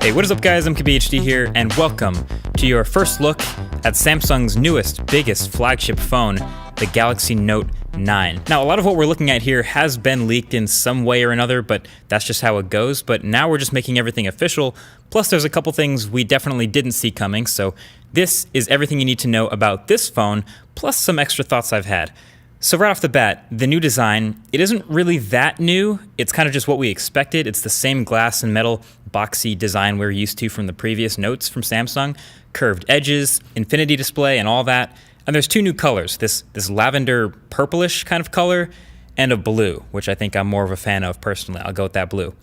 Hey, what is up guys, I'm cakukweIT here, and welcome to your first look at Samsung's newest, biggest flagship phone, the Galaxy Note 9. Now, a lot of what we're looking at here has been leaked in some way or another, but that's just how it goes. But now we're just making everything official, plus there's a couple things we definitely didn't see coming, so this is everything you need to know about this phone, plus some extra thoughts I've had. So right off the bat, the new design, it isn't really that new. It's kind of just what we expected. It's the same glass and metal boxy design we're used to from the previous Notes from Samsung. Curved edges, infinity display, and all that. And there's two new colors, this lavender purplish kind of color and a blue, which I think I'm more of a fan of personally. I'll go with that blue.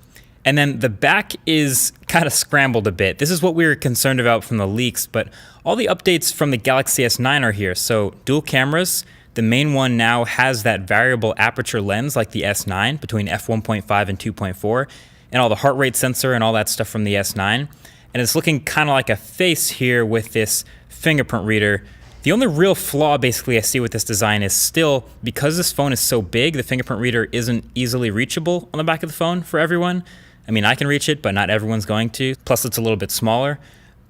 And then the back is kind of scrambled a bit. This is what we were concerned about from the leaks, but all the updates from the Galaxy S9 are here. So dual cameras. The main one now has that variable aperture lens like the S9 between f1.5 and 2.4, and all the heart rate sensor and all that stuff from the S9. And it's looking kind of like a face here with this fingerprint reader. The only real flaw basically I see with this design is still, because this phone is so big, the fingerprint reader isn't easily reachable on the back of the phone for everyone. I mean, I can reach it, but not everyone's going to. Plus it's a little bit smaller.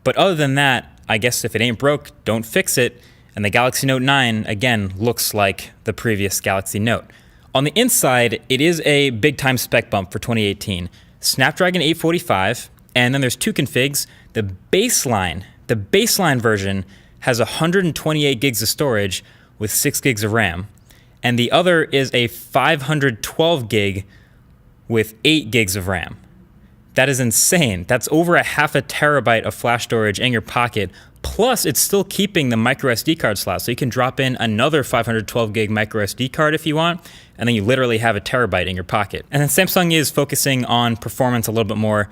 But other than that, I guess if it ain't broke, don't fix it. And the Galaxy Note 9, again, looks like the previous Galaxy Note. On the inside, it is a big-time spec bump for 2018. Snapdragon 845, and then there's two configs. The baseline version has 128 gigs of storage with 6 gigs of RAM. And the other is a 512 gig with 8 gigs of RAM. That is insane. That's over a half a terabyte of flash storage in your pocket. Plus, it's still keeping the micro SD card slot, so you can drop in another 512 gig micro SD card if you want, and then you literally have a terabyte in your pocket. And then Samsung is focusing on performance a little bit more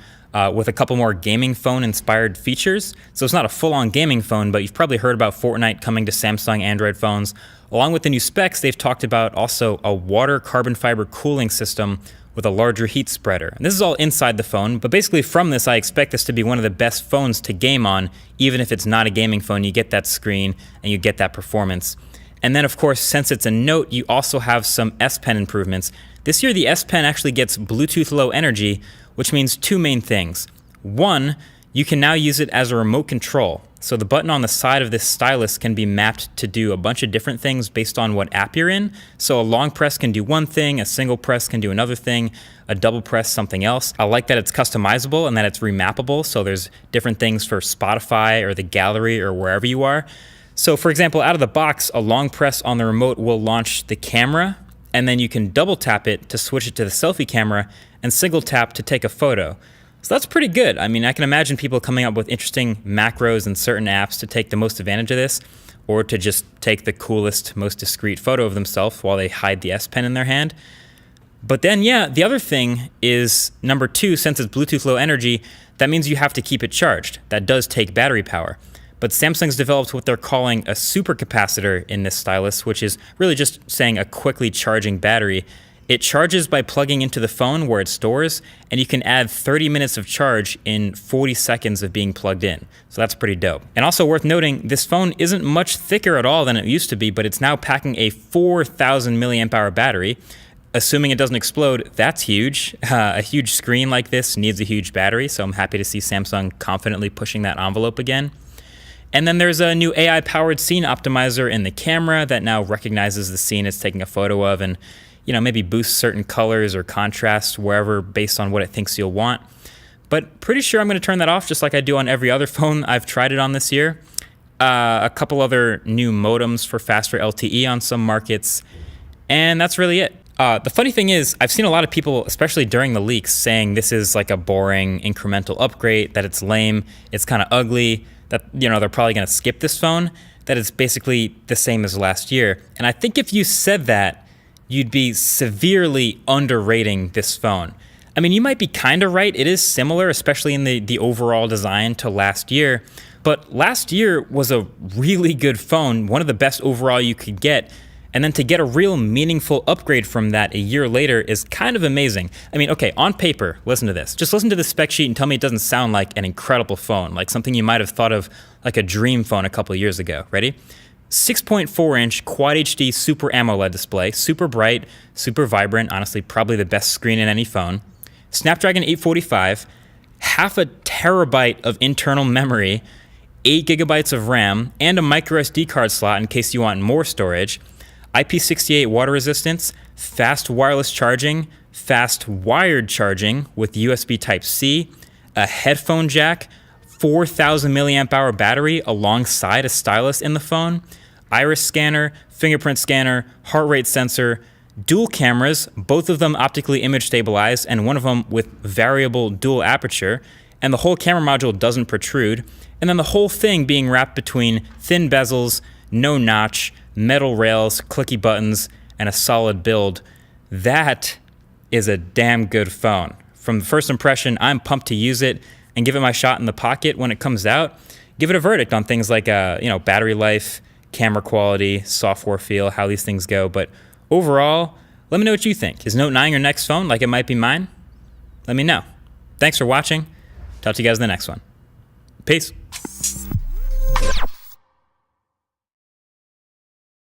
with a couple more gaming phone-inspired features. So it's not a full-on gaming phone, but you've probably heard about Fortnite coming to Samsung Android phones. Along with the new specs, they've talked about also a water carbon fiber cooling system with a larger heat spreader. And this is all inside the phone, but basically from this, I expect this to be one of the best phones to game on. Even if it's not a gaming phone, you get that screen and you get that performance. And then of course, since it's a Note, you also have some S Pen improvements. This year, the S Pen actually gets Bluetooth Low Energy, which means two main things. One, you can now use it as a remote control. So the button on the side of this stylus can be mapped to do a bunch of different things based on what app you're in. So a long press can do one thing, a single press can do another thing, a double press something else. I like that it's customizable and that it's remappable. So there's different things for Spotify or the gallery or wherever you are. So for example, out of the box, a long press on the remote will launch the camera, and then you can double tap it to switch it to the selfie camera and single tap to take a photo. So that's pretty good. I mean, I can imagine people coming up with interesting macros and certain apps to take the most advantage of this, or to just take the coolest, most discreet photo of themselves while they hide the S Pen in their hand. But then, yeah, the other thing is, number two, since it's Bluetooth Low Energy, that means you have to keep it charged. That does take battery power. But Samsung's developed what they're calling a supercapacitor in this stylus, which is really just saying a quickly charging battery. It charges by plugging into the phone where it stores, and you can add 30 minutes of charge in 40 seconds of being plugged in. So that's pretty dope. And also worth noting, this phone isn't much thicker at all than it used to be, but it's now packing a 4,000 milliamp hour battery. Assuming it doesn't explode, that's huge. A huge screen like this needs a huge battery, so I'm happy to see Samsung confidently pushing that envelope again. And then there's a new AI-powered scene optimizer in the camera that now recognizes the scene it's taking a photo of and maybe boost certain colors or contrast wherever based on what it thinks you'll want. But pretty sure I'm going to turn that off just like I do on every other phone I've tried it on this year. A couple other new modems for faster LTE on some markets, and that's really it. The funny thing is, I've seen a lot of people, especially during the leaks, saying this is like a boring incremental upgrade, that it's lame, it's kind of ugly, that they're probably going to skip this phone, that it's basically the same as last year. And I think if you said that, you'd be severely underrating this phone. I mean, you might be kind of right. It is similar, especially in the overall design to last year. But last year was a really good phone, one of the best overall you could get. And then to get a real meaningful upgrade from that a year later is kind of amazing. I mean, okay, on paper, listen to this. Just listen to the spec sheet and tell me it doesn't sound like an incredible phone, like something you might have thought of like a dream phone a couple of years ago. Ready? 6.4-inch Quad HD Super AMOLED display, super bright, super vibrant, honestly probably the best screen in any phone. Snapdragon 845, half a terabyte of internal memory, 8 gigabytes of RAM, and a micro SD card slot in case you want more storage, IP68 water resistance, fast wireless charging, fast wired charging with USB Type-C, a headphone jack, 4,000 milliamp hour battery alongside a stylus in the phone, iris scanner, fingerprint scanner, heart rate sensor, dual cameras, both of them optically image stabilized and one of them with variable dual aperture, and the whole camera module doesn't protrude, and then the whole thing being wrapped between thin bezels, no notch, metal rails, clicky buttons, and a solid build. That is a damn good phone. From the first impression, I'm pumped to use it and give it my shot in the pocket when it comes out. Give it a verdict on things like battery life, camera quality, software feel, how these things go. But overall, let me know what you think. Is Note 9 your next phone like it might be mine? Let me know. Thanks for watching. Talk to you guys in the next one. Peace.